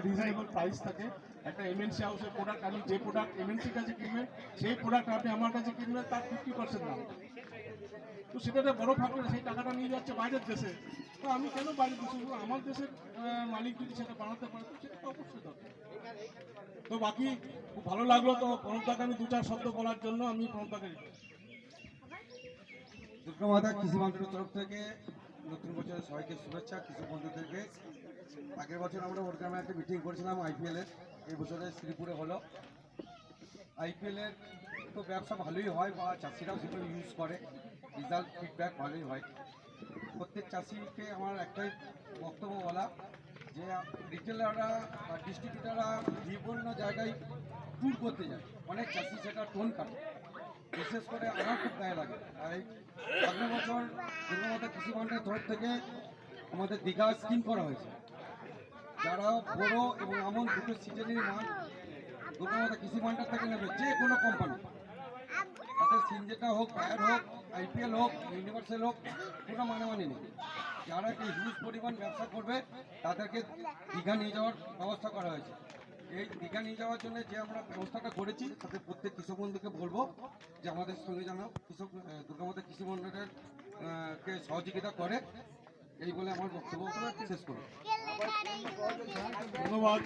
Reasonable price থাকে। একটা MNC হাউসের প্রোডাক্ট, আমি যে প্রোডাক্ট এমএনসির কাছে কিনবেন সেই প্রোডাক্ট আপনি আমার কাছে কিনবেন তার 50% দাম। তো সেটা একটা বড় ফ্যাক্টর, সেই টাকাটা নিয়ে যাচ্ছে বাইরের দেশে। তো আমি কেন বাইরের দেশে, আমার দেশের মালিক যদি সেটা বানাতে পারে তো সেটা তো অবশ্যই দরকার। তো বাকি খুব ভালো লাগলো। তো প্রণবদাকে আমি 2-4 শব্দ বলার জন্য আমি প্রণবদাকে দুর্গা মাতা কৃষি মন্ত্রণের তরফ থেকে নতুন বছরের সবাইকে শুভেচ্ছা। কৃষক বন্ধুদেরকে আগের বছর আমরা ওর গ্রামে একটা মিটিং করেছিলাম আইপিএলের, এই বছরে শ্রীপুরে হলো। আইপিএলের তো ব্যবসা ভালোই হয় বা চাষিরাও সেটা ইউজ করে, রেজাল্ট ফিডব্যাক ভালোই হয়। প্রত্যেক চাষিকে আমার একটাই বক্তব্য বলা যে রিটেলাররা বা ডিস্ট্রিবিউটাররা বিভিন্ন জায়গায় ট্যুর করতে যায়, অনেক চাষি সেটা টোন কাটে, বিশেষ করে আমার খুব গায়ে লাগে। তাই আগের বছর দুর্গামাতা কৃষি ভাণ্ডারের তরফ থেকে আমাদের দীঘা স্কিম করা হয়েছে। যারা বড় এবং আমন দুটো সিজনের মাল দুর্গামাতা কৃষি ভাণ্ডার থেকে নেবে, যে কোনো কোম্পানি, তাদের সিনজেটা হোক, ফায়ার হোক, আইপিএল হোক, ইউনিভার্সাল হোক, কোনো মানামানি নেই। যারা কি হিউজ পরিমাণ ব্যবসা করবে তাদেরকে দীঘা নিয়ে যাওয়ার ব্যবস্থা করা হয়েছে। এই দীঘা নিয়ে যাওয়ার জন্য যে আমরা ব্যবস্থাটা করেছি তাতে প্রত্যেক কৃষক বন্ধুকে বলবো যে আমাদের সঙ্গে যেন কৃষক দুর্গামাতা কৃষি মন্ডলের কে সহযোগিতা করে। এই বলে আমার বক্তব্য শেষ করব। ধন্যবাদ।